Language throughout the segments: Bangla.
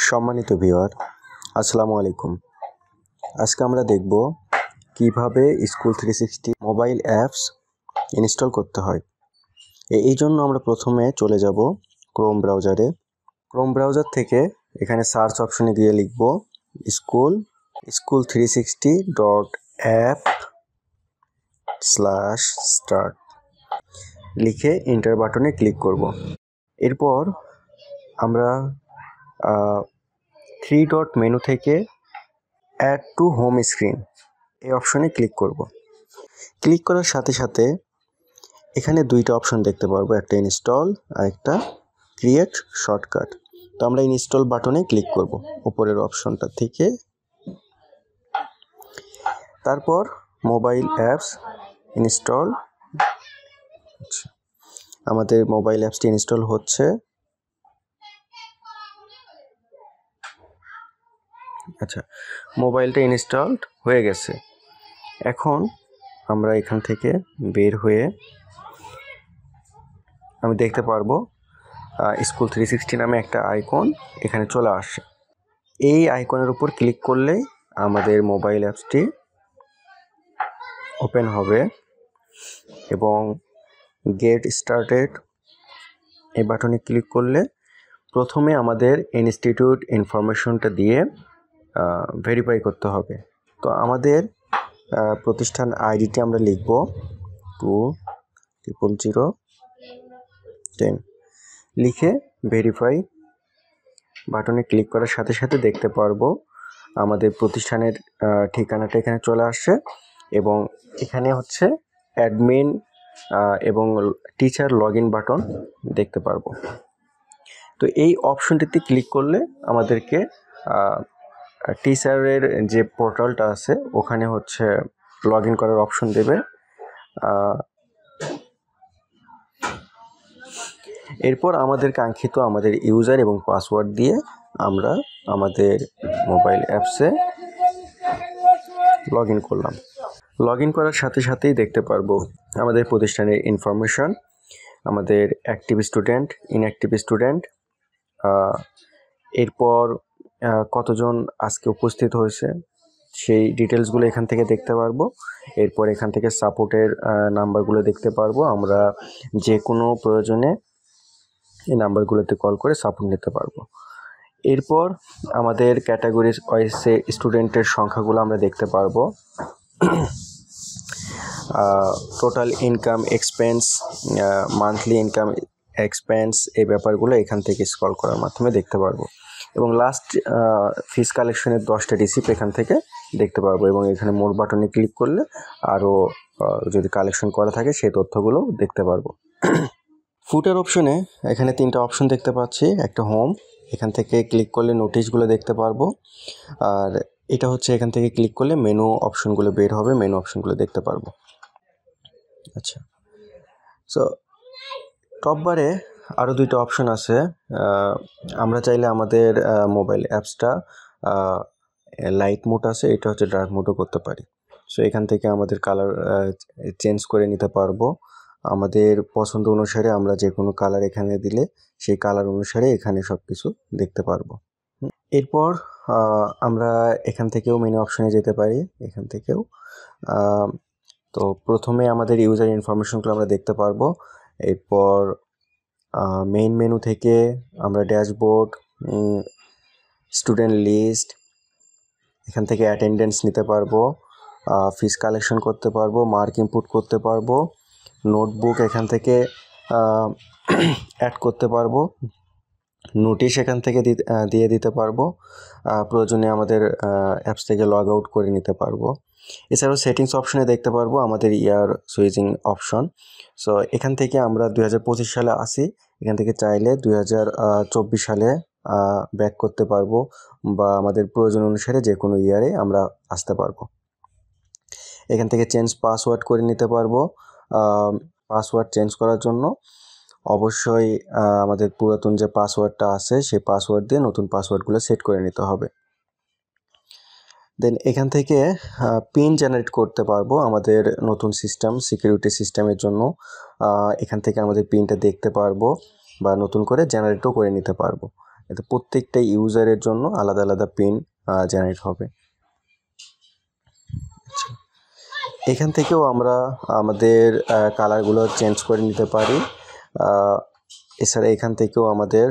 সম্মানিত ভিউয়ার, আসসালামু আলাইকুম। আজকে আমরা দেখব কিভাবে স্কুল 360 মোবাইল অ্যাপস ইনস্টল করতে হয়। এই জন্য আমরা প্রথমে চলে যাব ক্রোম ব্রাউজারে। ক্রোম ব্রাউজার থেকে এখানে সার্চ অপশনে গিয়ে লিখব school360.app/start লিখে এন্টার বাটনে ক্লিক করব। এরপর আমরা 3 ডট মেনু থেকে অ্যাড টু হোম স্ক্রিন এই অপশনে ক্লিক করব। ক্লিক করার সাথে সাথে এখানে দুইটা অপশন দেখতে পারবো, একটা ইনস্টল আর একটা ক্রিয়েট শর্টকাট। তো আমরা ইনস্টল বাটনে ক্লিক করব উপরের অপশনটা থেকে। তারপর মোবাইল অ্যাপস ইনস্টল, আমাদের মোবাইল অ্যাপসটি ইনস্টল হচ্ছে। আচ্ছা, মোবাইলটা ইনস্টলড হয়ে গেছে। এখন আমরা এখান থেকে বের হয়ে আমি দেখতে পারবো স্কুল 360 নামে একটা আইকন এখানে চলে আসে। এই আইকনের উপর ক্লিক করলেই আমাদের মোবাইল অ্যাপসটি ওপেন হবে এবং গেট স্টার্টেড এই বাটনে ক্লিক করলে প্রথমে আমাদের ইনস্টিটিউট ইনফরমেশনটা দিয়ে ভেরিফাই করতে হবে। তো আমাদের প্রতিষ্ঠান আইডিটি আমরা লিখব 2000110 লিখে ভেরিফাই বাটনে ক্লিক করার সাথে সাথে দেখতে পারবো আমাদের প্রতিষ্ঠানের ঠিকানাটা এখানে চলে আসছে এবং এখানে হচ্ছে অ্যাডমিন এবং টিচার লগ ইন বাটন দেখতে পারবো। তো এই অপশনটিতে ক্লিক করলে আমাদেরকে টিচারের যে পোর্টালটা আছে ওখানে হচ্ছে লগ ইন করার অপশন দেবে। এরপর আমাদের কাঙ্ক্ষিত আমাদের ইউজার এবং পাসওয়ার্ড দিয়ে আমরা আমাদের মোবাইল অ্যাপসে লগ ইন করলাম। লগ ইন করার সাথে সাথেই দেখতে পারবো আমাদের প্রতিষ্ঠানের ইনফরমেশন, আমাদের অ্যাক্টিভ স্টুডেন্ট, ইনঅ্যাক্টিভ স্টুডেন্ট, এরপর কতজন আজকে উপস্থিত হয়েছে সেই ডিটেলসগুলো এখান থেকে দেখতে পারবো। এরপর এখান থেকে সাপোর্টের নাম্বারগুলো দেখতে পারবো। আমরা যে কোনো প্রয়োজনে এই নাম্বারগুলোতে কল করে সাপোর্ট নিতে পারবো। এরপর আমাদের ক্যাটাগরি ওয়াইজে স্টুডেন্টের সংখ্যাগুলো আমরা দেখতে পারবো। Total income expense, monthly income expense, এই ব্যাপারগুলো এখান থেকে স্ক্রল করার মাধ্যমে দেখতে পারবো এবং লাস্ট ফিস কালেকশনের 10টা রিসিপ্ট এখান থেকে দেখতে পারবো এবং এখানে মোর বাটনে ক্লিক করলে আরও যদি কালেকশন করা থাকে সেই তথ্যগুলো দেখতে পারবো। ফুটার অপশনে এখানে 3টা অপশন দেখতে পাচ্ছি। একটা হোম, এখান থেকে ক্লিক করলে নোটিশগুলো দেখতে পারবো, আর এটা হচ্ছে এখান থেকে ক্লিক করলে মেনু অপশনগুলো বের হবে, মেনু অপশনগুলো দেখতে পারবো। আচ্ছা, সো টপ বারে আরও 2টা অপশন আছে। আমরা চাইলে আমাদের মোবাইল অ্যাপসটা লাইট মোড আছে, এটা হচ্ছে ডার্ক মোডও করতে পারি। সো এখান থেকে আমাদের কালার চেঞ্জ করে নিতে পারবো। আমাদের পছন্দ অনুসারে আমরা যে কোনো কালার এখানে দিলে সেই কালার অনুসারে এখানে সব কিছু দেখতে পারবো। এরপর আমরা এখান থেকেও মেনু অপশনে যেতে পারি, এখান থেকেও। তো প্রথমে আমাদের ইউজার ইনফরমেশনগুলো আমরা দেখতে পারবো। এরপর মেইন মেনু থেকে আমরা ড্যাশবোর্ড, স্টুডেন্ট লিস্ট, এখান থেকে অ্যাটেন্ডেন্স নিতে পারবো, ফিস কালেকশন করতে পারবো, মার্ক ইনপুট করতে পারবো, নোটবুক এখান থেকে অ্যাড করতে পারবো, নোটিশ এখান থেকে দিয়ে দিতে পারবো, প্রয়োজনে আমাদের অ্যাপস থেকে লগ আউট করে নিতে পারবো। এছাড়াও সেটিংস অপশনে দেখতে পারবো আমাদের ইয়ার সুইচিং অপশন। সো এখান থেকে আমরা 2025 সালে আসি, এখান থেকে চাইলে 2024 সালে ব্যাক করতে পারবো বা আমাদের প্রয়োজন অনুসারে যে কোনো ইয়ারে আমরা আসতে পারবো। এখান থেকে চেঞ্জ পাসওয়ার্ড করে নিতে পারবো। পাসওয়ার্ড চেঞ্জ করার জন্য অবশ্যই আমাদের পুরাতন যে পাসওয়ার্ডটা আছে সেই পাসওয়ার্ড দিয়ে নতুন পাসওয়ার্ডগুলো সেট করে নিতে হবে। দেন এখান থেকে পিন জেনারেট করতে পারবো আমাদের নতুন সিস্টেম, সিকিউরিটি সিস্টেমের জন্য। এখান থেকে আমাদের পিনটা দেখতে পারবো বা নতুন করে জেনারেটও করে নিতে পারবো। এতে প্রত্যেকটা ইউজারের জন্য আলাদা আলাদা পিন জেনারেট হবে। আচ্ছা, এখান থেকেও আমরা আমাদের কালারগুলো চেঞ্জ করে নিতে পারি। এছাড়া এখান থেকেও আমাদের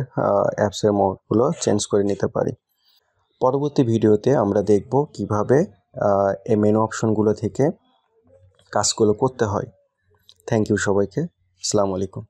অ্যাপসের মোডগুলো চেঞ্জ করে নিতে পারি। পরবর্তী ভিডিওতে আমরা দেখব কিভাবে এই মেনু অপশনগুলো থেকে কাজগুলো করতে হয়। থ্যাংক ইউ সবাইকে। আসসালামু আলাইকুম।